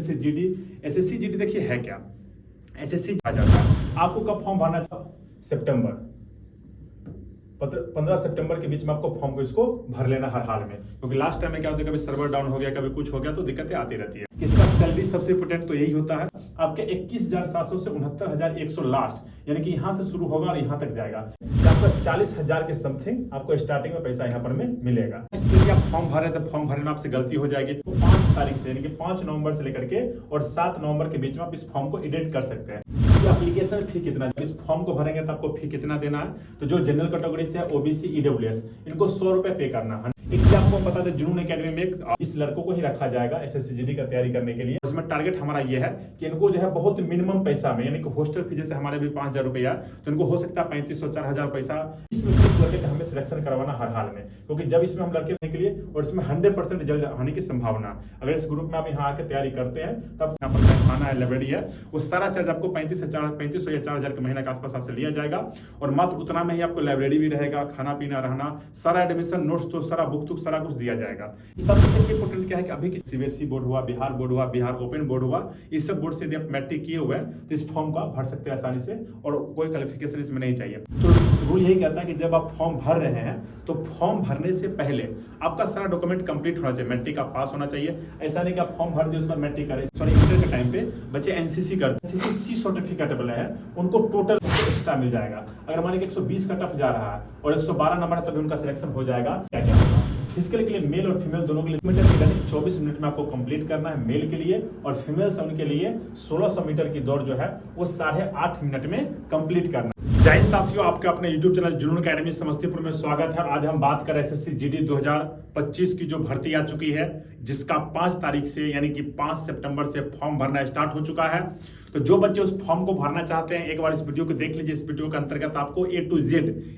GD SSC GD देखिए है क्या। एसएससी आ जाता है, आपको कब फॉर्म भरना चाहिए? सितंबर 15 सितंबर के बीच में आपको फॉर्म को इसको भर लेना हर हाल में, क्योंकि लास्ट टाइम में क्या होता है, कभी सर्वर डाउन हो गया, कभी कुछ हो गया, तो दिक्कतें आती रहती है। इसका सैलरी सबसे इंपोर्टेंट तो यही होता है आपके 21,700 से 69,100 लास्ट, यानी कि यहाँ से शुरू होगा और यहाँ तक जाएगा। आपका 40,000 के समथिंग आपको स्टार्टिंग में पैसा यहाँ पर में मिलेगा। आप फॉर्म भर रहे थे, फॉर्म भरने में आपसे गलती हो जाएगी तो 5 तारीख से यानी कि 5 नवंबर से लेकर के और 7 नवंबर के बीच में आप इस फॉर्म को एडिट कर सकते हैं। एप्लीकेशन फी कितना, इस फॉर्म को भरेंगे तो आपको फी कितना देना है? तो जो जनरल कैटेगरी से ओबीसी ईडब्ल्यूएस इनको 100 रुपए पे करना है। एक आपको बता दें, जुनून एकेडमी में इस लड़कों को ही रखा जाएगा एसएससी जीडी का तैयारी करने के लिए। उसमें टारगेट हमारा ये है कि इनको जो है बहुत मिनिमम पैसा में, यानी कि हॉस्टल फी जैसे हमारे भी 5,000 रुपया, तो इनको हो सकता है 3,500 4,000 पैसा इसमें इस लड़के का हमें सिलेक्शन करवाना हर हाल में, क्योंकि जब इसमें हम लड़के के लिए और इसमें 100% रिजल्ट आने की संभावना। अगर इस ग्रुप में आप यहाँ आकर तैयारी करते हैं तब यहाँ पर खाना है, लाइब्रेरी है, वो सारा चार्ज आपको 3,500 या 4,000 के महीने के आसपास आपसे लिया जाएगा। और मात्र उतना में ही आपको लाइब्रेरी भी रहेगा, खाना पीना रहना, सारा एडमिशन नोट्स तो सारा बुक सारा कुछ दिया जाएगा। सबसे इंपोर्टेंट क्या है कि अभी सीबीएसई बोर्ड हुआ, बिहार बोर्ड हुआ, बिहार ओपन बोर्ड हुआ, इस सब बोर्ड से यदि आप मैट्रिक किए हुए हैं तो इस फॉर्म का भर सकते हैं आसानी से और कोई क्वालिफिकेशन इसमें नहीं चाहिए। तो रूल यही कहता है कि जब आप फॉर्म भर रहे हैं तो फॉर्म भरने से पहले आपका सारा डॉक्यूमेंट कंप्लीट होना चाहिए, मैट्रिक का पास होना चाहिए। ऐसा नहीं कि आप फॉर्म भर दिए उसका मैट्रिक करें। सॉरी, इंटर के टाइम पे बच्चे एनसीसी करते हैं, एनसीसी सर्टिफिकेटेबल है, उनको टोटल एक्स्ट्रा मिल जाएगा। अगर मान लीजिए 120 का टफ जा रहा है और 112 नंबर है, तभी उनका सिलेक्शन हो जाएगा। क्या क्या होगा? फिजिकल के लिए मेल और फीमेल दोनों के लिए मीटर की रनिंग 24 मिनट में आपको कंप्लीट करना है मेल के लिए, और फीमेल से उनके लिए 1600 मीटर की दौड़ जो है वो 8.5 मिनट में कंप्लीट करना। जय हिंद साथियों, आपके अपने यूट्यूब चैनल जुनून एकेडमी समस्तीपुर में स्वागत है। आज हम बात कर रहे हैं एसएससी जीडी 2025 की जो भर्ती आ चुकी है, जिसका 5 तारीख से यानी कि 5 सितंबर से फॉर्म भरना स्टार्ट हो चुका है। तो जो बच्चे उस फॉर्म को भरना चाहते हैं, एक बार इस वीडियो को देख लीजिए। इस वीडियो के अंतर्गत आपको A to Z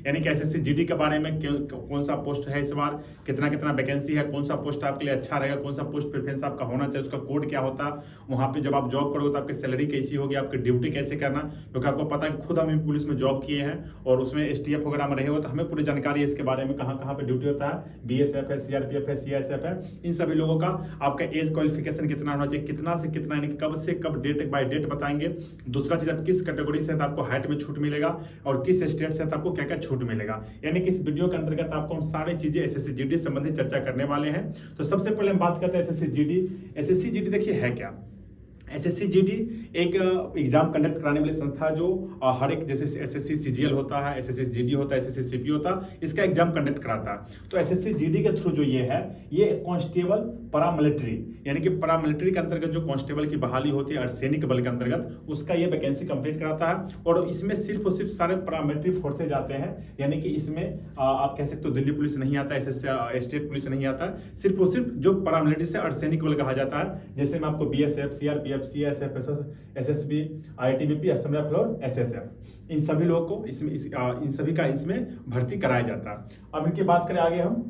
यानी कि एसएससी जीडी के बारे में कौन सा पोस्ट है इस बार, कितना कितना वैकेंसी है, कौन सा पोस्ट आपके लिए अच्छा रहेगा, कौन सा पोस्ट प्रेफरेंस आपका होना चाहिए, उसका कोड क्या होता है, वहां पे जब आप जॉब करोगे तो आपकी सैलरी कैसी होगी, आपकी ड्यूटी कैसे करना, क्योंकि आपको पता है खुद हम पुलिस में जॉब किए हैं और उसमें एसटीएफ वगैरह में रहे हो, तो हमें पूरी जानकारी है इसके बारे में, कहाँ कहाँ पे ड्यूटी होता है, बीएसएफ है, सीआरपीएफ है, सीआईएसएफ है, इन सभी लोगों का आपका एज क्वालिफिकेशन कितना होना चाहिए, कितना से कितना, यानी कब से कब डेट बाय डेट बताएंगे। दूसरा चीज, आप किस कैटेगरी से आपको हाइट में छूट मिलेगा और किस स्टेट से आपको क्या क्या छूट मिलेगा, यानी कि इस वीडियो के अंतर्गत आपको हम सारी चीजें एसएससी जीडी संबंधित चर्चा करने वाले हैं। तो सबसे पहले हम बात करते हैं एसएससी जीडी। एसएससी जीडी देखिए है क्या। एसएससी जीडी एक एग्जाम कंडक्ट कराने वाली संस्था जो हर एक, जैसे एसएससी सीजीएल होता है, एसएससी जीडी होता है, एसएससी सीपी होता है, इसका एग्जाम कंडक्ट कराता है। तो एसएससी जीडी के थ्रू जो ये है, ये कांस्टेबल पैरामिलिट्री यानी कि पैरामिलिट्री के अंतर्गत जो कांस्टेबल की बहाली होती है अर्धसैनिक बल के अंतर्गत, उसका ये वैकेंसी कंप्लीट कराता है। और इसमें सिर्फ और सिर्फ सारे पैरामिलिट्री फोर्सेज जाते हैं, यानी कि इसमें आप कह सकते हो दिल्ली पुलिस नहीं आता, एसएससी स्टेट पुलिस नहीं आता, सिर्फ और सिर्फ जो पैरामिलिट्री से अर्धसैनिक बल कहा जाता है, जैसे में आपको BSF, CRPF, CSF, SSB, ITBP, Assam rifle और एसएसएफ, इन सभी लोगों को इसमें इन सभी का इसमें भर्ती कराया जाता है। अब इनकी बात करें आगे हम,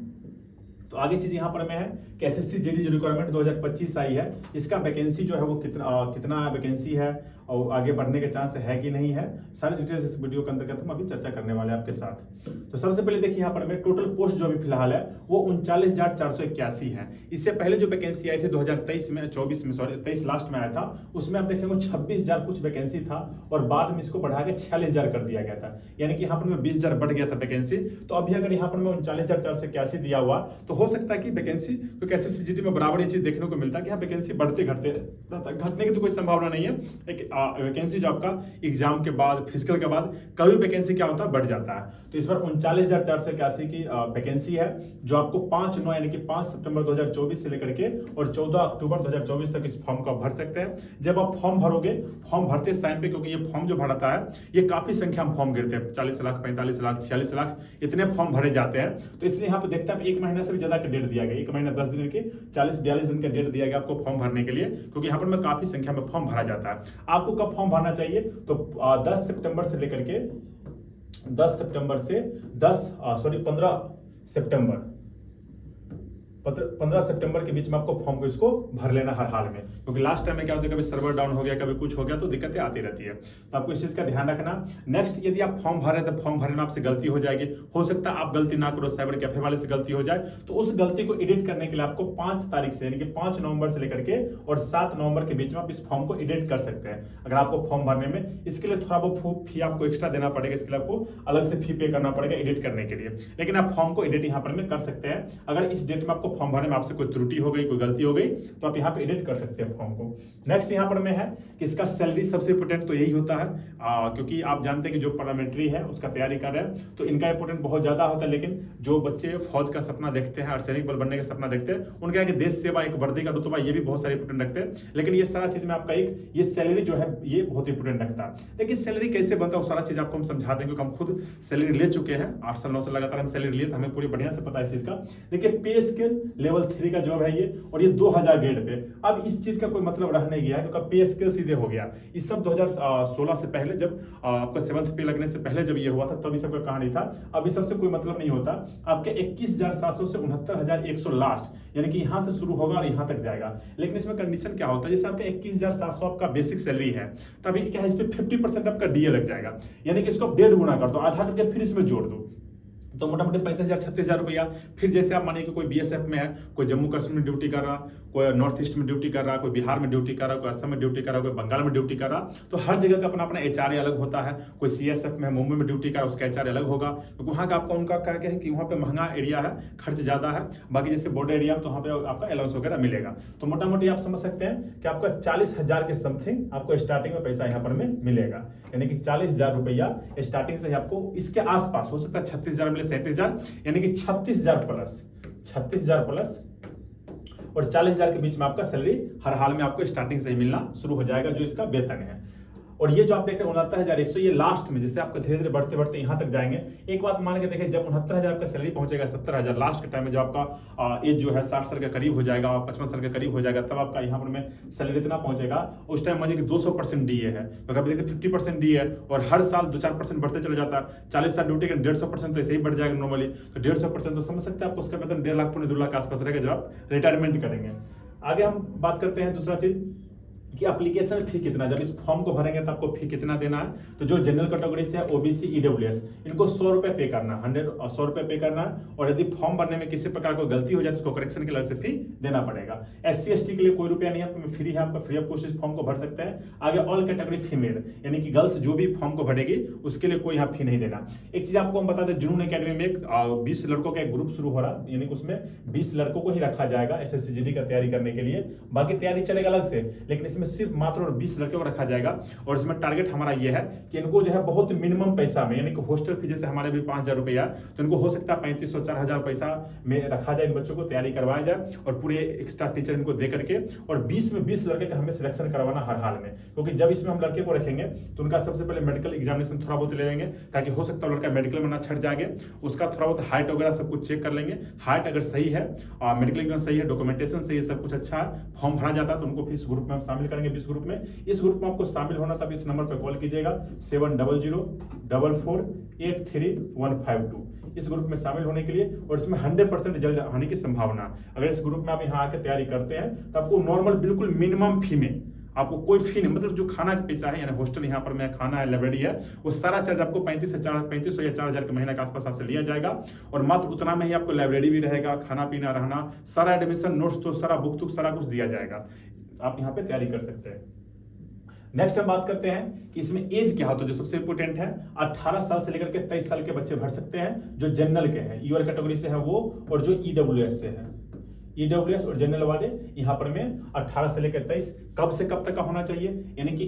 तो आगे चीज यहाँ पर में है कि एसएससी जीडी जो रिक्वायरमेंट 2025 आई है, इसका वैकेंसी जो है वो कितना वैकेंसी है और आगे बढ़ने के चांस है कि नहीं है, सारी डिटेल्स इस वीडियो के अंतर्गत हम अभी चर्चा करने वाले हैं आपके साथ। तो सबसे पहले देखिए यहाँ पर में टोटल पोस्ट जो अभी फिलहाल है वो 39,481 है। इससे पहले जो वैकेंसी आई थी 2023 में, 24 में, सॉरी 23 लास्ट में आया था, उसमें आप देखेंगे 26,000 कुछ वैकेंसी था और बाद में इसको बढ़ा के 46,000 कर दिया गया था, यानी कि यहाँ पर में 20,000 बढ़ गया था वैकेंसी। तो अभी अगर यहाँ पर में 39,481 दिया हुआ तो हो सकता है कि वैकेंसी, क्योंकि एसएससी जीडी में बराबर ये चीज देखने को मिलता है कि यहाँ वैकेंसी बढ़ते घटते रहता है, घटने की तो कोई संभावना नहीं है। एक वैकेंसी जो आपका एग्जाम के बाद, फिजिकल के बाद कभी वैकेंसी क्या होता है, बढ़ जाता है। तो इस बार 39,481 की वैकेंसी है, जो आपको 5/9 यानी कि 5 सितंबर 2024 से लेकर के और 14 अक्टूबर 2024 तक इस फॉर्म को भर सकते हैं। जब आप फॉर्म भरोगे, फॉर्म भरते टाइम पे, क्योंकि ये फॉर्म जो भराता है ये काफी संख्या में फॉर्म गिरते हैं, 40 लाख, 45 लाख, 46 लाख, इतने फॉर्म भरे जाते हैं। तो इसलिए यहाँ पे देखते हैं 1 महीना से भी ज्यादा का डेट दिया गया, 1 महीना 10 दिन के 40-42 दिन का डेट दिया गया आपको फॉर्म भरने के लिए, क्योंकि यहाँ पर में काफी संख्या में फॉर्म भरा जाता है। आपको कब फॉर्म भरना चाहिए, तो 10 सितंबर से लेकर के 15 सितंबर 15 सितंबर के बीच में आपको फॉर्म को इसको भर लेना हर हाल में, क्योंकि लास्ट टाइम में क्या होता है कभी सर्वर डाउन हो गया, कभी कुछ हो गया, तो दिक्कतें आती रहती है। तो आपको इस चीज का ध्यान रखना। नेक्स्ट, यदि आप फॉर्म भर रहे हैं तो फॉर्म भरने में आपसे गलती हो जाएगी, हो सकता है आप गलती ना करो, साइबर कैफे वाले से गलती हो जाए, तो उस गलती को एडिट करने के लिए आपको 5 तारीख से यानी कि 5 नवंबर से लेकर के और 7 नवंबर के बीच में आप इस फॉर्म को एडिट कर सकते हैं। अगर आपको फॉर्म भरने में इसके लिए थोड़ा बहुत फी आपको एक्स्ट्रा देना पड़ेगा, इसके लिए आपको अलग से फी पे करना पड़ेगा एडिट करने के लिए, लेकिन आप फॉर्म को एडिट यहाँ पर में कर सकते हैं। अगर इस डेट में आपको फॉर्म भरने में आपसे कोई त्रुटि हो गई, कोई गलती हो गई, तो आप यहाँ पे एडिट कर सकते हैं फॉर्म को। नेक्स्ट यहाँ पर में है कि इसका सैलरी सबसे इंपोर्टेंट तो यही होता है, क्योंकि आप जानते हैं कि जो पार्लियामेंट्री है उसका तैयारी कर रहे हैं तो इनका इंपोर्टेंट बहुत ज्यादा होता है, लेकिन जो बच्चे फौज का सपना देखते हैं और सैनिक बल बनने का सपना देखते हैं, उनके आगे देश सेवा, एक वर्दी का रुतबा, ये भी बहुत सारे इंपोर्टेंट रखते हैं। लेकिन ये सारा चीज में आपका एक ये सैलरी जो है ये बहुत इंपोर्टेंट रखता है। लेकिन सैलरी कैसे बनता है वो सारा चीज आपको हम समझा देंगे, क्योंकि हम खुद सैलरी ले चुके हैं, 8 साल 9 साल लगातार हम सैलरी लिए, तो हमें पूरी बढ़िया से पता है इस चीज का। देखिए, पे स्केल लेवल 3 का जॉब है ये, और ये 2000 ग्रेड पे। अब इस चीज का कोई मतलब रह नहीं गया है, क्योंकि पे स्केल सीधे हो गया। इस सब 2016 से पहले, जब आपका 7th पे लगने से पहले जब ये हुआ था, तब इस सब का कहानी था। अब इस सब से कोई मतलब नहीं होता। आपके 21,700 से 69,100 लास्ट, यानी कि यहां से शुरू होगा और यहां तक जाएगा। लेकिन इसमें कंडीशन क्या होता है, जैसे आपका 21,700 आपका बेसिक सैलरी है, तभी क्या है, इस पे 50% आपका डीए लग जाएगा, यानी कि इसको आप 1.5 गुना कर दो, आधा करके फिर इसमें जोड़ दो, तो मोटा मोटी 35,000-36,000 रुपया। फिर जैसे आप मानिए कि कोई बीएसएफ में है, कोई जम्मू कश्मीर में ड्यूटी कर रहा, कोई नॉर्थ ईस्ट में ड्यूटी कर रहा, कोई बिहार में ड्यूटी कर रहा, कोई असम में ड्यूटी कर रहा, कोई बंगाल में ड्यूटी कर रहा, तो हर जगह का अपना अपना एचआरए अलग होता है। कोई सीएसएफ में मुंबई में ड्यूटी कर रहा, उसका एचआरए अलग होगा, क्योंकि वहाँ का आपका उनका क्या है कि वहाँ पे महंगा एरिया है, खर्च ज्यादा है। बाकी जैसे बॉर्डर एरिया में तो वहाँ पे आपका अलाउंस वगैरह मिलेगा। तो मोटा मोटी आप समझ सकते हैं कि आपका 40,000 के समथिंग आपको स्टार्टिंग में पैसा यहाँ पर में मिलेगा, यानी कि 40,000 रुपया स्टार्टिंग से आपको, इसके आसपास हो सकता है 36,000 मिले, 37,000, यानी कि 36,000 प्लस और 40,000 के बीच में आपका सैलरी हर हाल में आपको स्टार्टिंग से ही मिलना शुरू हो जाएगा, जो इसका वेतन है। और ये जो आप देख रहे हैं 69,100, ये लास्ट में जैसे आपको धीरे धीरे बढ़ते बढ़ते यहाँ तक जाएंगे। एक बात मान के देखें, जब 69,000 आपका सैलरी पहुंचेगा 70,000 लास्ट के टाइम में, जब आपका एज जो है 60 साल के करीब हो जाएगा, 55 साल के करीब हो जाएगा, तब आपका यहाँ पर में सैलरी इतना पहुंचेगा, उस टाइम मानिए कि 200% डीए है, तो अगर देखते 50% डीए है और हर साल 2-4% बढ़ते चले जाता है। 40 साल ड्यूटी के 150% तो ऐसे ही बढ़ जाएगा नॉर्मली, तो 150% तो समझ सकते हैं आपको उसका वेतन 1.5 लाख 2 लाख के आसपास रहेगा जब आप रिटायरमेंट करेंगे। आगे हम बात करते हैं दूसरा चीज कि एप्लीकेशन फी कितना, जब इस फॉर्म को भरेंगे तो आपको फी कितना देना है। तो जो जनरल कैटेगरी से है, ओबीसी, ईडब्ल्यूएस, इनको 100 रुपए पे करना, 100 रुपए पे करना है। और यदि फॉर्म भरने में किसी प्रकार कोई गलती हो जाए तो उसको करेक्शन के अलग से फी देना पड़ेगा। SC ST के लिए कोई रुपया नहीं है, फ्री है, आपका फ्री ऑफ कॉस्ट इस फॉर्म को भर सकते हैं। आगे ऑल कैटेगरी फीमेल, यानी कि गर्ल्स जो भी फॉर्म को भरेगी उसके लिए कोई यहाँ फी नहीं देना। एक चीज आपको हम बता दें, जुनून एकेडमी में 20 लड़कों का एक ग्रुप शुरू हो रहा, यानी कि उसमें 20 लड़कों को ही रखा जाएगा SSC GD का तैयारी करने के लिए। बाकी तैयारी चलेगा अलग से, लेकिन इसमें सिर्फ मात्र 20 लड़कों को रखा जाएगा। और इसमें टारगेट हमारा ये है कि इनको जो है बहुत मिनिमम पैसा में, यानी कि हॉस्टल फी जैसे हमारे भी 5,000 रुपया, तो इनको हो सकता है 3,500-4,000 पैसा में रखा जाए, इन बच्चों को तैयारी करवाया जाए और पूरे एक्स्ट्रा टीचर इनको दे करके, और 20 में 20 लड़के का हमें सिलेक्शन करवाना हर हाल में। क्योंकि जब इसमें हम लड़के को रखेंगे तो उनका सबसे पहले मेडिकल एग्जामिनेशन थोड़ा बहुत ले लेंगे, ताकि हो सकता है लड़का मेडिकल में ना छट जाए, उसका थोड़ा बहुत हाइट वगैरह सब कुछ चेक कर लेंगे। हाइट अगर सही है, मेडिकल एग्जाम सही है, डॉक्यूमेंटेशन सही है, सब कुछ अच्छा है, फॉर्म भरा जाता है, तो उनको फिर इस ग्रुप में हम शामिल करेंगे। 20 ग्रुप में, इस ग्रुप में आपको शामिल होना तब इस नंबर पर कॉल कीजिएगा 7004483152, इस ग्रुप में शामिल होने के लिए। और इसमें 100% रिजल्ट आने की संभावना। अगर इस ग्रुप में आप यहाँ आकर तैयारी करते हैं तो आपको नॉर्मल बिल्कुल मिनिमम फी में, आपको कोई फी नहीं, मतलब जो खाना का पैसा है, यानी हॉस्टल यहाँ पर में खाना है, लाइब्रेरी है, वो सारा चार्ज आपको 3500 या 4,000 के महीने के आसपास आपसे लिया जाएगा। और मात्र उतना में ही आपको लाइब्रेरी भी रहेगा, खाना पीना रहना, सारा एडमिशन, नोट्स तो सारा बुक सारा कुछ दिया जाएगा। आप यहाँ पे तैयारी कर सकते हैं। नेक्स्ट हम बात करते हैं कि इसमें एज क्या होता है, जो सबसे इंपोर्टेंट है। 18 साल से लेकर के 23 साल के बच्चे भर सकते हैं, जो जनरल के हैं, ईआर कैटेगरी से है वो, और जो ईडब्ल्यूएस से है। ईडब्ल्यूएस और जनरल वाले यहाँ पर में 18 से लेकर 23, कब से कब तक का होना चाहिए, यानी कि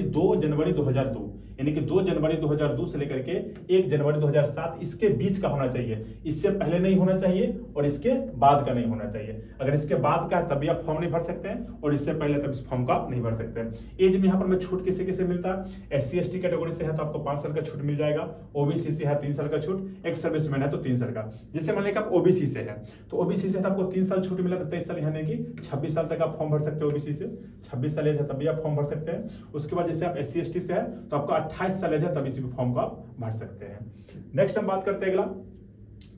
2 जनवरी 2002, यानी कि 2 जनवरी 2002 से लेकर के 1 जनवरी 2007, इसके बीच का होना चाहिए। इससे पहले नहीं होना चाहिए और इसके बाद का नहीं होना चाहिए। अगर इसके बाद का है तभी आप फॉर्म नहीं भर सकते हैं, और इससे पहले तब इस फॉर्म का आप नहीं भर सकते हैं। एज में यहाँ पर में छूट किसे किसे मिलता है। SC ST कैटेगरी से है तो आपको 5 साल का छूट मिल जाएगा, ओबीसी से है 3 साल का छूट, एक सर्विसमैन है तो 3 साल का। जैसे मान लीजिए आप ओबीसी से है, तो ओबीसी से तो आपको 3 साल छूट मिला, तो 23 साल यानी कि 26 साल तक आप फॉर्म भर सकते हो। ओबीसी से 26 साल एज है तभी आप फॉर्म भर सकते हैं। उसके बाद जैसे आप SC ST से है तो आपको 28 साल एज है तभी इसी फॉर्म को आप भर सकते हैं। नेक्स्ट हम बात करते हैं अगला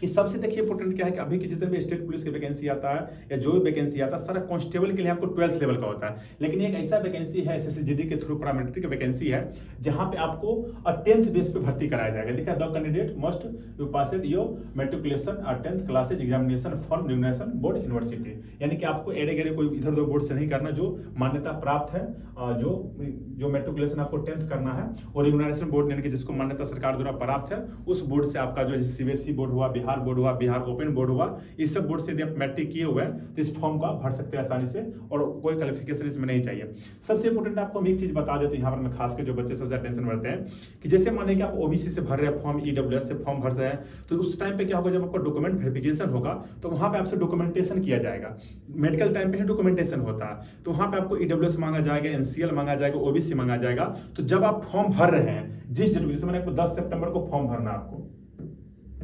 कि सबसे देखिए इंपॉर्टेंट क्या है कि अभी की जितने भी स्टेट पुलिस की वैकेंसी आता है या जो भी वैकेंसी आता है सारा कांस्टेबल के लिए आपको 12th लेवल का होता है, लेकिन एक ऐसा वैकेंसी है एसएससी के थ्रू पैरामिलिट्री की वैकेंसी है जहां पे आपको 10th बेस पे भर्ती कराया जाएगा। देखा, the candidate must be passed your matriculation 10th classes examination from recognisation board university, यानी कि आपको एड़े गड़े कोई इधर उधर बोर्ड से नहीं करना, जो मान्यता प्राप्त है, जो मैट्रिकुलेशन आपको 10th करना है और रिकग्नाइजेशन बोर्ड यानी कि जिसको मान्यता सरकार द्वारा प्राप्त है उस बोर्ड से आपका जो सीबीएसई बोर्ड हुआ, बिहार बोर्ड हुआ, बिहार ओपन बोर्ड हुआ, इस सब बोर्ड से यदि आप मैट्रिक किए हुए हैं तो इस फॉर्म को आप भर सकते हैं आसानी से और कोई क्वालिफिकेशन इसमें नहीं चाहिए। सबसे इंपॉर्टेंट आपको हम एक चीज बता देते हैं यहाँ पर, मैं खास कर जो बच्चे सबसे टेंशन करते हैं कि जैसे माने कि आप ओबीसी से भर रहे हैं फॉर्म, ईडब्ल्यूएस से फॉर्म भर रहे हैं, तो उस टाइम पे क्या होगा, जब आपका डॉक्यूमेंट वेरिफिकेशन होगा तो वहां पे आपसे डॉक्यूमेंटेशन किया जाएगा। मेडिकल टाइम पे ही डॉक्यूमेंटेशन होता है, तो वहां पे आपको ईडब्ल्यूएस मांगा जाएगा, एनसीएल मांगा जाएगा, ओबीसी मांगा जाएगा। तो जब आप फॉर्म भर रहे हैं, जिस डेट जैसे मैंने आपको 10 सितंबर को फॉर्म भरना, आपको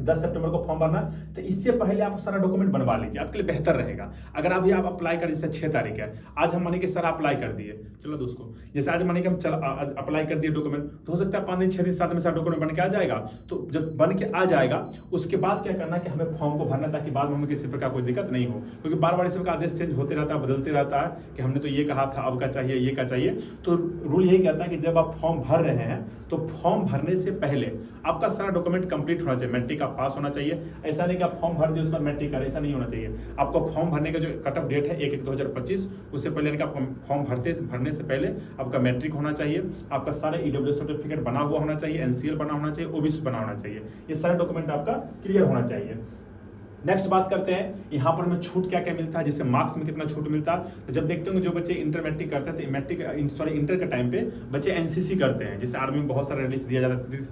10 सितंबर को फॉर्म भरना, तो इससे पहले आप सारा डॉक्यूमेंट बनवा लीजिए, आपके लिए बेहतर रहेगा। अगर अभी आप अप्लाई कर, जैसे 6 तारीख है, आज हम माने कि सर अप्लाई कर दिए, चलो दोस्तों, जैसे आज माने कि हम अप्लाई कर दिए डॉक्यूमेंट, तो हो सकता है 5 दिन 6 दिन 7 में सारा डॉक्यूमेंट बन के आ जाएगा। तो जब बन के आ जाएगा उसके बाद क्या करना है कि हमें फॉर्म को भरना, ताकि बाद में हमें किसी प्रकार कोई दिक्कत नहीं हो, क्योंकि बार बार इसका आदेश चेंज होते रहता है, बदलते रहता है कि हमने तो ये कहा था, अब का चाहिए, ये का चाहिए। तो रूल यही कहता है कि जब आप फॉर्म भर रहे हैं तो फॉर्म भरने से पहले आपका सारा डॉक्यूमेंट कंप्लीट होना चाहिए, मैट्रिक का पास होना चाहिए। ऐसा नहीं कि आप फॉर्म भर दिए उसके बाद मैट्रिक कर, ऐसा नहीं होना चाहिए। आपको फॉर्म भरने का जो कट ऑफ डेट है 1/1/2025, उससे पहले फॉर्म भरने से पहले आपका मैट्रिक होना चाहिए, आपका सारा ईडब्ल्यूएस सर्टिफिकेट बना हुआ होना चाहिए, एनसीएल बना होना चाहिए, ओबीसी बना होना चाहिए, ये सारा डॉक्यूमेंट आपका क्लियर होना चाहिए। नेक्स्ट बात करते हैं यहाँ पर हमें छूट क्या क्या मिलता है, जैसे मार्क्स में कितना छूट मिलता है। तो जब देखते होंगे जो बच्चे इंटर मैट्रिक करते थे, इंटर के टाइम पे बच्चे एनसीसी करते हैं, जैसे आर्मी में बहुत सारा रिलीफ दिया जाता है,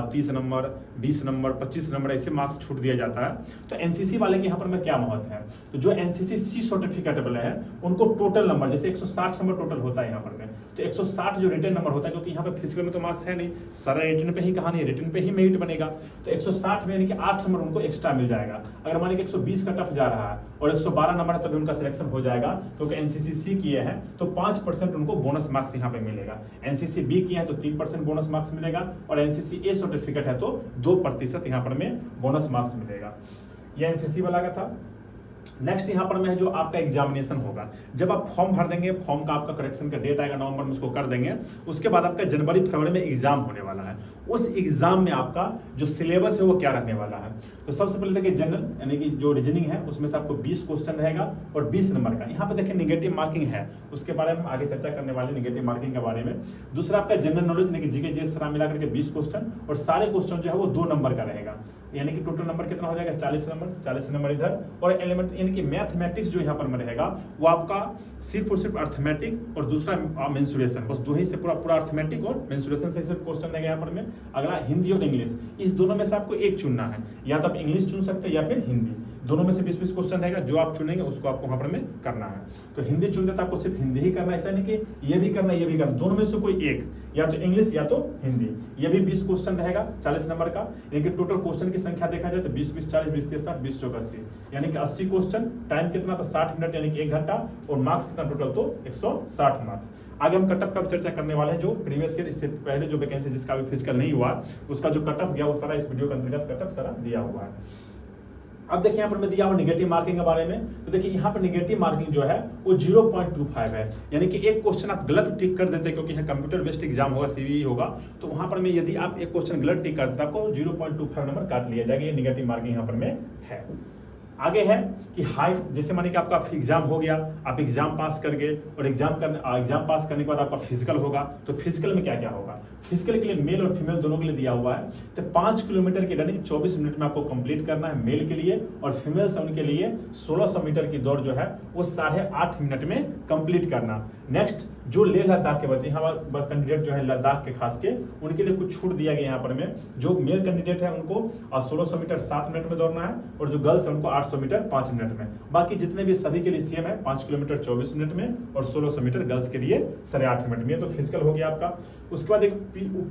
30 नंबर 20 नंबर 25 नंबर ऐसे मार्क्स छूट दिया जाता है। तो एनसीसी वाले के यहाँ पर में क्या महत्व है, तो जो एनसीसी सी सर्टिफिकेट वाले हैं उनको टोटल नंबर, जैसे 160 नंबर टोटल होता है यहाँ पर में, तो 160 जो रिटर्न नंबर होता है, क्योंकि यहाँ पे फिजिकल में तो मार्क्स है नहीं, सारा रिटर्न पे ही कहानी है, रिटर्न पे ही मेरिट बनेगा। तो 160 में यानी कि 8 नंबर उनको एक्स्ट्रा मिल जाएगा। अगर मान लीजिए 120 का टफ जा रहा है और 112 नंबर है, तभी उनका सिलेक्शन हो जाएगा, क्योंकि एनसीसी सी किए हैं तो 5% उनको बोनस मार्क्स यहाँ पे मिलेगा। एनसीसी बी किए हैं तो 3% बोनस मार्क्स मिलेगा, और एनसीसी ए सर्टिफिकेट है तो 2% यहाँ पर में बोनस मार्क्स मिलेगा। ये एनसीसी वाला का था। नेक्स्ट यहाँ पर में है जो आपका एग्जामिनेशन होगा, जब आप फॉर्म भर देंगे, फॉर्म का आपका करेक्शन का डेट आएगा, नवंबर में उसको कर देंगे, उसके बाद आपका जनवरी फरवरी में एग्जाम होने वाला है। उस एग्जाम में आपका जो सिलेबस है वो क्या रहने वाला है, तो सबसे पहले देखिए जनरल यानी कि जो रीजनिंग है उसमें से आपको 20 क्वेश्चन रहेगा और 20 नंबर का। यहाँ पे देखिए नेगेटिव मार्किंग है, उसके बारे में आगे चर्चा करने वाले, नेगेटिव मार्किंग के बारे में। दूसरा आपका जनरल नॉलेज यानी कि जीके जीएस सारा मिला करके 20 क्वेश्चन, और सारे क्वेश्चन जो है वो 2 नंबर का रहेगा, यानी कि टोटल नंबर कितना हो जाएगा 40 नंबर, 40 नंबर इधर। और एलिमेंट यानी कि मैथमेटिक्स जो यहाँ पर में रहेगा वो आपका सिर्फ और सिर्फ अर्थमेटिक और दूसरा मेंसुरेशन, बस 2 ही से पूरा अर्थमेटिक और मेंसुरेशन से सिर्फ क्वेश्चन रहेगा यहाँ पर में। अगला हिंदी और इंग्लिश, इस दोनों में से आपको एक चुनना है, या तो आप इंग्लिश चुन सकते हैं या फिर हिंदी, दोनों में से 20-20 क्वेश्चन रहेगा, जो आप चुनेंगे उसको आपको वहां पर में करना है। तो हिंदी चुन देता आपको सिर्फ हिंदी ही करना है, ऐसा नहीं कि ये भी करना ये भी करना, दोनों में से कोई एक, या तो इंग्लिश या तो हिंदी। ये भी 20 क्वेश्चन रहेगा 40 नंबर का, यानी कि टोटल क्वेश्चन की संख्या देखा जाए तो 20 20 40 20 30 60 20 चौक 80, यानी कि 80 क्वेश्चन। टाइम कितना था 60 मिनट यानी कि 1 घंटा, और मार्क्स कितना टोटल तो 160 मार्क्स। आगे हम कटअप का चर्चा करने वाले हैं, जो प्रीवियस ईयर इससे पहले जो वैकेंसी जिसका भी फिजिकल नहीं हुआ उसका जो कटअप गया वो सारा इस वीडियो के अंतर्गत कटअप सारा दिया हुआ है। अब देखिए यहाँ पर मैं दिया हूँ नेगेटिव मार्किंग के बारे में, तो देखिए यहाँ पर नेगेटिव मार्किंग जो है वो 0.25 है, यानी कि एक क्वेश्चन आप गलत टिक कर देते, क्योंकि यहाँ कंप्यूटर बेस्ड एग्जाम होगा, सीवीई होगा, तो वहां पर में यदि आप एक क्वेश्चन गलत टिक करते आपको 0.25 नंबर काट लिया जाएगा। ये नेगेटिव मार्किंग यहाँ पर में है। आगे है कि हाइट, जैसे माने कि आपका एग्जाम हो गया, आप एग्जाम पास कर गए, और एग्जाम पास करने के बाद आपका फिजिकल होगा, तो फिजिकल में क्या क्या होगा, फिजिकल के लिए मेल और फीमेल दोनों के लिए दिया हुआ है। तो 5 किलोमीटर की रनिंग 24 मिनट में आपको कंप्लीट करना है मेल के लिए, और फीमेल से उनके लिए 1600 मीटर की दौड़ जो है वो 8.5 मिनट में कंप्लीट करना। नेक्स्ट जो लेह लद्दाख के बच्चे, यहाँ कैंडिडेट जो है लद्दाख के खास के, उनके लिए कुछ छूट दिया गया यहाँ पर में। जो मेल कैंडिडेट है उनको 1600 मीटर 7 मिनट में दौड़ना है, और जो गर्ल्स है उनको 800 मीटर 5 मिनट में। बाकी जितने भी सभी के लिए सेम है, 5 किलोमीटर 24 मिनट में, और 1600 मीटर गर्ल्स के लिए 8.5 मिनट में। तो फिजिकल हो गया आपका। उसके बाद एक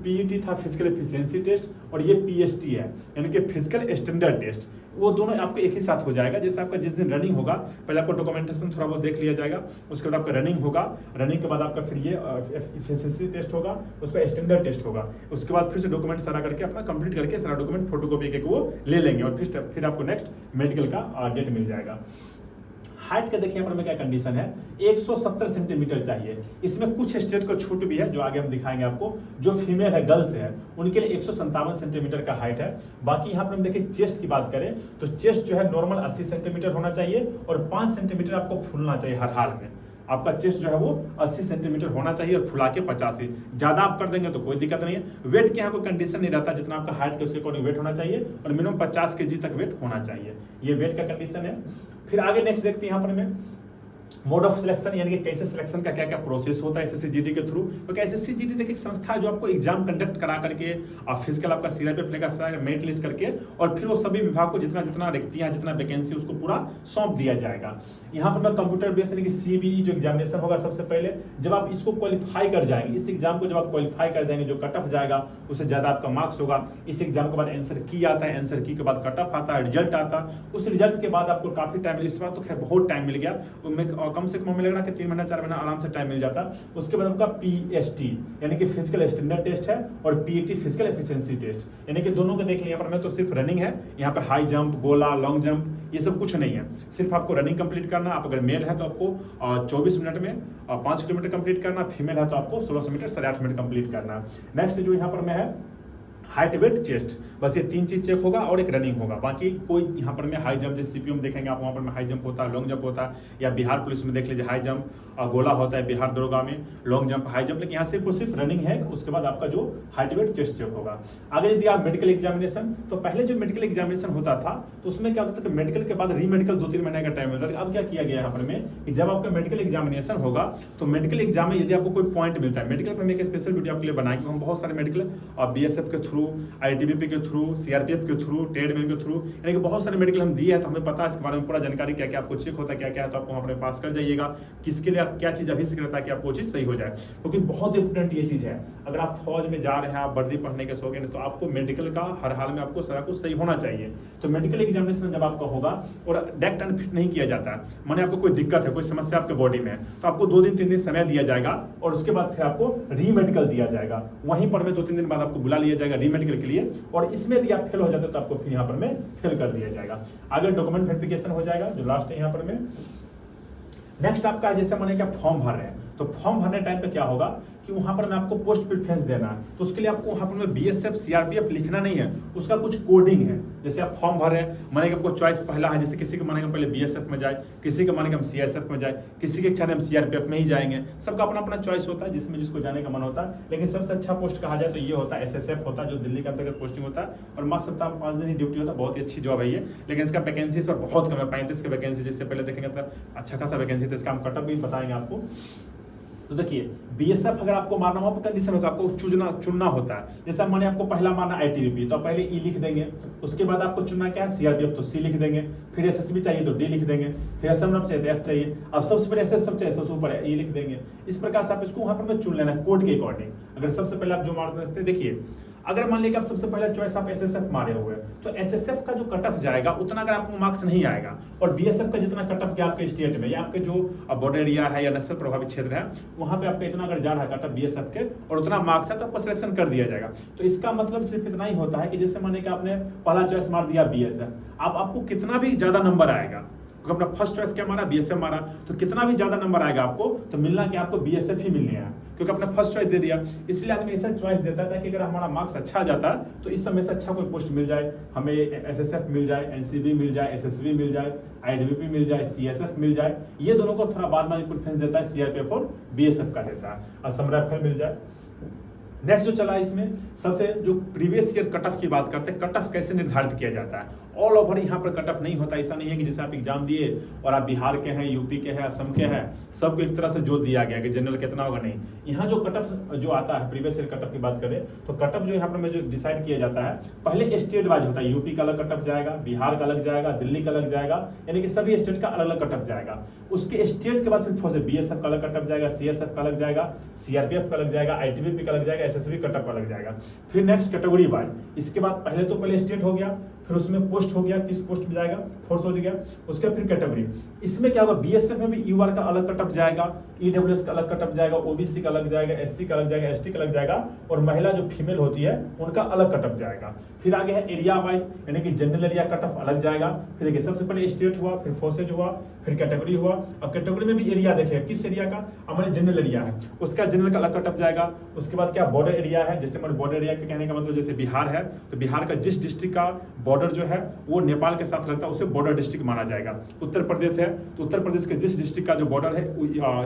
पीईटी था, फिजिकल एफिशिएंसी टेस्ट, और ये पीएसटी है, यानी कि फिजिकल स्टैंडर्ड टेस्ट। वो दोनों आपको एक ही साथ हो जाएगा। जैसे आपका जिस दिन रनिंग होगा, पहले आपको डॉक्यूमेंटेशन थोड़ा बहुत देख लिया जाएगा, उसके बाद आपका रनिंग होगा, रनिंग के बाद आपका फिर ये एफिशिएंसी टेस्ट होगा, उस पर स्टैंडर्ड टेस्ट होगा, उसके बाद फिर से डॉक्यूमेंट सारा करके अपना कंप्लीट करके सारा डॉक्यूमेंट फोटोकॉपी के वो ले लेंगे और फिर आपको नेक्स्ट मेडिकल का डेट मिल जाएगा। हाइट का देखिए यहाँ पर में क्या कंडीशन है, 170 सेंटीमीटर चाहिए। इसमें कुछ स्टेट को छूट भी है जो आगे हम दिखाएंगे आपको। जो फीमेल है, गर्ल्स है, उनके लिए 157 सेंटीमीटर का हाइट है। बाकी यहाँ पर हम देखिए चेस्ट की बात करें तो चेस्ट जो है नॉर्मल 80 सेंटीमीटर होना चाहिए और 5 सेंटीमीटर आपको फूलना चाहिए हर हाल में। आपका चेस्ट जो है वो 80 सेंटीमीटर होना चाहिए और फुला के 85। ज्यादा आप कर देंगे तो कोई दिक्कत नहीं है। वेट के यहाँ कोई कंडीशन नहीं रहता, जितना आपका हाइट के उसके अकॉर्डिंग वेट होना चाहिए और मिनिमम 50 kg तक वेट होना चाहिए। ये वेट का कंडीशन है। फिर आगे नेक्स्ट देखते हैं यहाँ पर में मोड ऑफ सिलेक्शन, यानी कि कैसे सिलेक्शन का क्या क्या प्रोसेस होता है एसएससी-जीडी के थ्रू। तो एसएससी-जीडी देखिए एक संस्था है जो आपको एग्जाम कंडक्ट करा करके फिजिकल आपका सीआरपीएफ लेगा, मेरिट लिस्ट करके, और फिर वो सभी विभाग को जितना जितना रिक्तियां जितना वैकेंसी उसको पूरा सौंप दिया जाएगा। यहाँ पर मैं कंप्यूटर बेस्ड यानी कि सीबीई जो एग्जामिनेशन होगा सबसे पहले, जब आप इसको क्वालिफाई कर जाएंगे, इस एग्जाम को जब आप क्वालिफाई कर जाएंगे, जो कट ऑफ जाएगा उससे ज्यादा आपका मार्क्स होगा। इस एग्जाम के बाद आंसर की आता है, आंसर की के बाद कट ऑफ आता है, रिजल्ट आता है। उस रिजल्ट के बाद आपको काफी टाइम, इस बार तो खैर बहुत टाइम मिल गया, उनमें कम से कम हमें लग रहा है कि 3 महीना 4 महीना आराम से टाइम मिल जाता। उसके बाद आपका पीएसटी यानी कि फिजिकल स्टैंडर्ड टेस्ट है और पीईटी फिजिकल एफिशिएंसी टेस्ट, यानी कि दोनों को देख लिया। पर मैं तो सिर्फ रनिंग है, यहाँ पे हाई जंप, गोला, लॉन्ग जंप ये सब कुछ नहीं है, सिर्फ आपको रनिंग कंप्लीट करना। आप अगर मेल है तो आपको 24 मिनट में 5 किलोमीटर कंप्लीट करना, फीमेल है तो आपको 1600 मीटर 8.5 मिनट कंप्लीट करना। नेक्स्ट जो यहाँ पर मैं है हाइट, वेट, चेस्ट, बस ये 3 चीज चेक होगा और एक रनिंग होगा। बाकी कोई यहाँ पर में हाई जंप, जैसे सीपीयू में देखेंगे आप, वहाँ पर में हाई जंप होता है, लॉन्ग जंप होता है, या बिहार पुलिस में देख लीजिए हाई जंप और गोला होता है, बिहार दरोगा में लॉन्ग जंप, हाई जंप, लेकिन यहाँ सिर्फ और सिर्फ रनिंग है। उसके बाद आपका जो हाइट, वेट, चेस्ट चेक होगा। आगे यदि आप मेडिकल एग्जामिनेशन, तो पहले जो मेडिकल एग्जामिनेशन होता था तो उसमें क्या होता था कि मेडिकल के बाद री मेडिकल 2-3 महीने का टाइम मिलता था। अब क्या किया गया यहाँ पर में कि जब आपका मेडिकल एग्जामिनेशन होगा तो मेडिकल एग्जाम में यदि आपको कोई पॉइंट मिलता है, मेडिकल पर एक स्पेशल वीडियो आपके लिए बनाएंगे, हम बहुत सारे मेडिकल और बीएसएफ के थ्रू, आईटीबीपी के थ्रू, सीआरपीएफ के थ्रू, ट्रेडमेल के थ्रू, यानी कि बहुत सारे मेडिकल हम दिए हैं, तो हमें पता है इसके बारे में पूरा जानकारी क्या क्या आपको चेक होता है, क्या क्या है, तो आपको वहाँ पर पास कर जाइएगा किसके लिए आप क्या चीज अभी से करता है कि आपको चीज सही हो जाए। क्योंकि बहुत इंपोर्टेंट ये चीज है, अगर आप फौज में जा रहे हैं, आप वर्दी पढ़ने के शौकीन, तो आपको मेडिकल का हर हाल में आपको सारा कुछ सही होना चाहिए। तो मेडिकल एग्जामिनेशन जब आपका होगा और डायरेक्ट अनफिट नहीं किया जाता है, माने आपको कोई दिक्कत है, कोई समस्या आपके बॉडी में, तो आपको 2 दिन 3 दिन समय दिया जाएगा और उसके बाद फिर आपको री मेडिकल दिया जाएगा। वहीं पर में 2-3 दिन बाद आपको बुला लिया जाएगा री मेडिकल के लिए, और इसमें यदि आप फेल हो जाते तो आपको फिर यहाँ पर में फेल कर दिया जाएगा। आगे डॉक्यूमेंट वेरिफिकेशन हो जाएगा, जो लास्ट है यहाँ पर में। नेक्स्ट आपका जैसे माने क्या फॉर्म भर रहे हैं, तो फॉर्म भरने टाइम पे क्या होगा कि वहां पर मैं आपको पोस्ट प्रेफरेंस देना है, तो उसके लिए आपको वहां पर में बीएसएफ सीआरपीएफ लिखना नहीं है, उसका कुछ कोडिंग है। जैसे आप फॉर्म भर रहे हैं, माने कि आपको चॉइस पहला है, जैसे किसी के माने पहले बीएसएफ में जाए, किसी के माने हम सीएसएफ में जाए, किसी के इच्छा हम सीआरपीएफ में ही जाएंगे, सबका अपना अपना चॉइस होता है जिसमें जिसको जाने का मन होता है। लेकिन सबसे अच्छा पोस्ट कहा जाए तो ये होता है एसएसएफ होता है, जो दिल्ली के अंतर्गत पोस्टिंग होता है और मात्र सप्ताह 5 दिन ही ड्यूटी होता है। बहुत ही अच्छी जॉब है ये, लेकिन इसका वैकेंसी इस पर बहुत कम है, 35 की वैकेंसी। जिससे पहले देखेंगे तो अच्छा खासा वैकेंसी था, इसका हम कटअप भी बताएंगे आपको। तो देखिए बीएसएफ अगर आपको मारना हो कंडीशन होता है, आपको चुनना होता है। जैसे माने आपको पहला मारना आईटीबीपी, तो पहले ई लिख देंगे, उसके बाद आपको चुनना क्या है सीआरपीएफ, तो सी लिख देंगे, फिर एसएसबी चाहिए तो डी लिख देंगे, फिर एसएमएफ चाहिए तो एफ चाहिए, अब सबसे पहले एसएसएफ चाहिए सबसे ऊपर ए लिख देंगे। इस प्रकार से आप इसको वहां पर चुन लेना है कोड के अकॉर्डिंग। अगर सबसे पहले आप जो मारते हैं, देखिए अगर मान लीजिए आप सबसे पहले चॉइस आप एसएसएफ मारे हुए, तो एसएसएफ का जो कट ऑफ जाएगा उतना अगर आपको मार्क्स नहीं आएगा, और बीएसएफ का जितना कट ऑफ गया आपके स्टेट में या आपके जो बॉर्डर एरिया है या नक्सल प्रभावित क्षेत्र है, वहां पे आपका इतना अगर जा रहा है कट ऑफ बीएसएफ के और उतना मार्क्स है, तो आपको सिलेक्शन कर दिया जाएगा। तो इसका मतलब सिर्फ इतना ही होता है कि जैसे माने कि आपने पहला चॉइस मार दिया बीएसएफ, अब आपको कितना भी ज्यादा नंबर आएगा, अपना फर्स्ट चॉइस क्या मारा बीएसएफ मारा, तो कितना भी ज्यादा नंबर आएगा आपको, तो मिलना कि आपको बीएसएफ ही मिलने है, क्योंकि अपना फर्स्ट चॉइस दे दिया। इसलिए आदमी ऐसा चॉइस देता था कि अगर हमारा मार्क्स अच्छा आ जाता है तो इस समय से अच्छा कोई पोस्ट मिल जाए, हमें एसएसएफ मिल जाए, एनसीबी मिल जाए, एसएसबी मिल जाए, आईडीबीपी मिल जाए, सीएसएफ मिल जाए, ये दोनों को थोड़ा बाद में प्रेफरेंस देता है सीआरपीएफ और बीएसएफ का देता है, असम राइफल मिल जाए। नेक्स्ट जो चला इसमें सबसे जो प्रीवियस ईयर कट ऑफ की बात करते हैं, कट ऑफ कैसे निर्धारित किया जाता है। ऑल ओवर यहाँ पर कट ऑफ नहीं होता, ऐसा नहीं है कि जैसे आप एग्जाम दिए और आप बिहार के हैं, यूपी के हैं, असम के हैं, सबको एक तरह से जो दिया गया कि जनरल कितना होगा, नहीं। यहाँ जो कट ऑफ जो आता है प्रीवियस ईयर कट ऑफ की बात करें तो कट ऑफ जो यहाँ पर में जो डिसाइड किया जाता है, पहले स्टेट वाइज होता है, यूपी का अलग कट ऑफ जाएगा, बिहार का अलग जाएगा, दिल्ली का अलग जाएगा, यानी कि सभी स्टेट का अलग अलग कट ऑफ जाएगा। उसके स्टेट के बाद फिर फौज बीएसएफ का अलग कट ऑफ जाएगा, सीएसएफ का अलग जाएगा, सीआरपीएफ का अलग जाएगा, आईटीबीपी का अलग जाएगा, एसएसबी कट ऑफ अलग जाएगा। फिर नेक्स्ट कैटेगरी वाइज, इसके बाद पहले स्टेट हो गया, फिर उसमें पोस्ट हो गया, किस पोस्ट में जाएगा, फोर्स हो गया, उसके फिर कैटेगरी। इसमें क्या होगा, बीएसएफ में भी यूआर का अलग कटअप जाएगा, ईडब्ल्यूएस का अलग कटअप जाएगा, ओबीसी का अलग जाएगा, एससी का अलग जाएगा, एसटी का अलग जाएगा, और महिला जो फीमेल होती है उनका अलग कटअप जाएगा। फिर आगे है एरिया वाइज, यानी कि जनरल एरिया कटअप अलग जाएगा। फिर देखिए सबसे पहले स्टेट हुआ, फिर फोर्सेज हुआ, फिर कैटेगरी हुआ। अब कैटेगरी में भी एरिया देखिए किस एरिया का, हमारे जनरल एरिया है, उसका जनरल का अलग कटअप जाएगा। उसके बाद क्या बॉर्डर एरिया है, जैसे हमारे बॉर्डर एरिया के कहने का मतलब जैसे बिहार है, तो बिहार का जिस डिस्ट्रिक्ट का बॉर्डर जो है वो नेपाल के साथ लगता है उसे बॉर्डर डिस्ट्रिक्ट माना जाएगा। उत्तर प्रदेश है तो उत्तर प्रदेश के जिस डिस्ट्रिक्ट का जो बॉर्डर है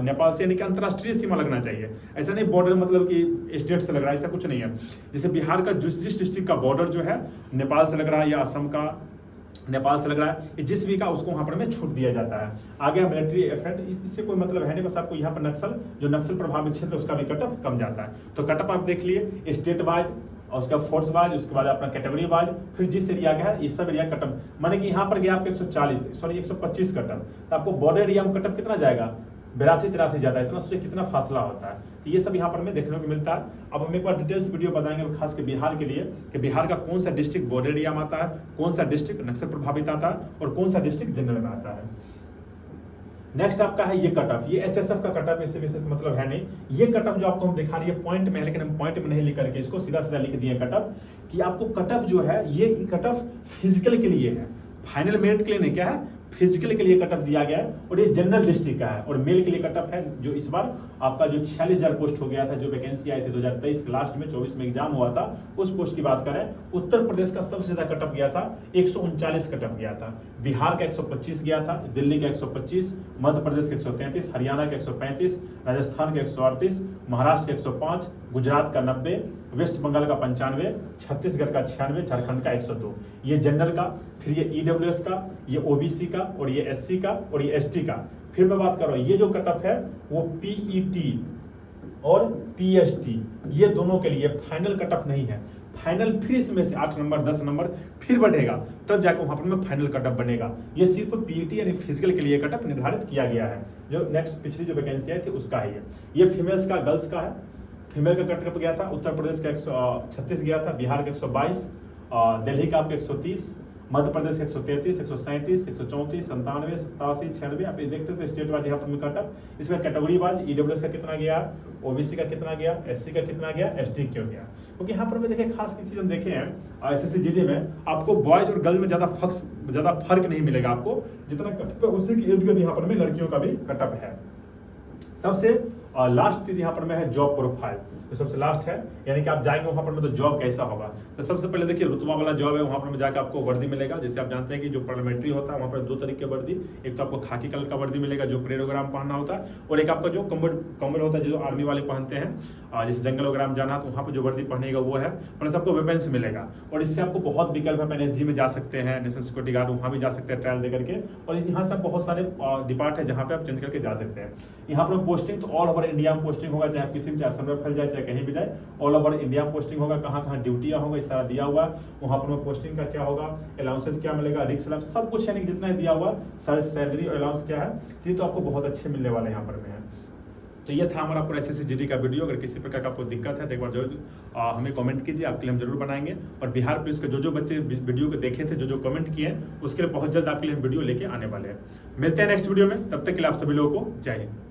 नेपाल से, यानी कि अंतरराष्ट्रीय सीमा लगना चाहिए। ऐसा नहीं बॉर्डर मतलब कि स्टेट से लग रहा है, ऐसा कुछ नहीं है। जैसे बिहार का जिस डिस्ट्रिक्ट का बॉर्डर जो है नेपाल से लग रहा है, या असम का नेपाल से लग रहा है, जिस भी का उसको वहां पर में छूट दिया जाता है। आगे मिलिट्री एफर्ट, इससे कोई मतलब है नहीं, बस आपको यहाँ पर नक्सल जो नक्सल प्रभावित क्षेत्र उसका भी कटअप कम जाता है। तो कटअप आप देख लिए स्टेट वाइज और उसका फोर्स वाइज, उसके बाद अपना कैटेगरी वाइज, फिर जिस एरिया का है ये सब एरिया कटअप। माने कि यहाँ पर गया आपके 125 कटअप, तो आपको बॉर्डर एरिया में कटअप कितना जाएगा, 82-83 जाता है। इतना सोचिए कितना फासला होता है। तो ये सब यहाँ पर हमें देखने को मिलता है। अब हम एक बार डिटेल्स वीडियो बताएंगे खास के बिहार के लिए, कि बिहार का कौन सा डिस्ट्रिक्ट बॉर्डर एरिया में आता है, कौन सा डिस्ट्रिक्ट नक्सल प्रभावित आता है, और कौन सा डिस्ट्रिक्ट जनरल में आता है। नेक्स्ट आपका है ये कटअप, ये एसएसएफ का कटअप, इससे विशेष मतलब है नहीं। ये कटअप जो आपको हम दिखा रही है पॉइंट में है, लेकिन हम पॉइंट में नहीं लिख करके इसको सीधा सीधा लिख दिए कटअप, कि आपको कटअप जो है ये कटअप फिजिकल के लिए है, फाइनल मेरिट के लिए नहीं। क्या है, फिजिकल के लिए कटअप दिया गया है, और ये जनरल डिस्ट्रिक्ट का है। और मेल के लिए कटअप है जो इस बार आपका जो 46,000 पोस्ट हो गया था, जो वैकेंसी आई थी 2023 के लास्ट में, 24 में एग्जाम हुआ था, उस पोस्ट की बात करें, उत्तर प्रदेश का सबसे ज्यादा कटअप गया था, 139 कटअप गया था। बिहार का 125 गया था, दिल्ली का 125, मध्य प्रदेश का 133, हरियाणा का 135, राजस्थान का 138, महाराष्ट्र का 105, गुजरात का 90, वेस्ट बंगाल का 95, छत्तीसगढ़ का 96, झारखंड का 102। ये जनरल का, फिर ये ईडब्ल्यूएस का, ये ओबीसी का, और ये एससी का, और ये एसटी का। फिर मैं बात कर रहा हूं, ये जो कटअप है वो पीईटी और पीएसटी, ये दोनों के लिए फाइनल कटअप नहीं है। फाइनल फिर इसमें से 8 नंबर 10 नंबर फिर बढ़ेगा, तब जाकर वहां पर में फाइनल कटअप बनेगा। ये सिर्फ पीईटी यानी फिजिकल के लिए कटअप निर्धारित किया गया है, जो नेक्स्ट पिछली जो वैकेंसी आई थी उसका है ये फीमेल्स का, गर्ल्स का है। फीमेल का कटअप गया था, उत्तर प्रदेश का 136 गया था, बिहार का 122, दिल्ली का आपका 130, मध्य प्रदेश 133, 137, 134, 97, 87, 96। आप ये देखते थे स्टेट वाइज यहाँ पर कटअप। इसमें कैटेगरी वाइज ईडब्ल्यूएस का कितना गया, ओबीसी का कितना गया, एससी का कितना गया, एसटी क्यों गया। क्योंकि यहाँ पर देखिए खास की चीज हम देखे हैं एसएससी जीडी में, आपको बॉयज और गर्ल में ज्यादा फर्क नहीं मिलेगा आपको, जितना कटअप है उसी की इर्द गिर्द यहाँ पर में लड़कियों का भी कटअप है। सबसे लास्ट चीज यहाँ पर में है जॉब प्रोफाइल, तो सबसे लास्ट है, यानी कि आप जाएंगे वहां पर में तो जॉब कैसा होगा। तो सबसे पहले देखिए रुतबा वाला जॉब है, वहां पर में जाकर आपको वर्दी मिलेगा। जैसे आप जानते हैं कि जो पार्लियामेंट्री होता है वहां पर 2 तरीके की वर्दी, एक तो आपको खाकी कलर का वर्दी मिलेगा जो परेड वगैरह में पहनना होता है, और एक आपका जो कम्बल होता है जो आर्मी वाले पहनते हैं, जैसे जंगल वगैरह में जाना तो वहां पर जो वर्दी पहनेगा वो है। प्लस आपको वेपन्स मिलेगा, और इससे आपको बहुत विकल्प है। एनएसजी में जा सकते हैं, नेशनल सिक्योरिटी गार्ड, वहां भी जा सकते हैं ट्रायल दे करके, और यहाँ से बहुत सारे डिपार्ट है जहाँ पे आप चेंज करके जा सकते हैं। यहाँ पर पोस्टिंग तो ऑल ओवर इंडिया में पोस्टिंग होगा, चाहे किसी भी असम में फैल जाए चाहे कहीं भी जाए, ऑल ओवर इंडिया में पोस्टिंग होगा। कहाँ कहाँ ड्यूटियां होगा इस सारा दिया हुआ है। वहां पर पोस्टिंग का क्या होगा, अलाउंसेस क्या मिलेगा, रिक्स अलाउंस सब कुछ, यानी जितना दिया हुआ सारे सैलरी और अलाउंस क्या है, ये तो आपको बहुत अच्छे मिलने वाले यहाँ पर में है। तो ये था हमारा पूरा एसएससी जीडी का वीडियो। अगर किसी प्रकार का आपको दिक्कत है तो एक बार जरूर हमें कमेंट कीजिए, आपके लिए हम जरूर बनाएंगे। और बिहार पुलिस के जो बच्चे वीडियो को देखे थे, जो कमेंट किए हैं, उसके लिए बहुत जल्द आपके लिए हम वीडियो लेके आने वाले हैं। मिलते हैं नेक्स्ट वीडियो में, तब तक के लिए आप सभी लोगों को जय हिंद।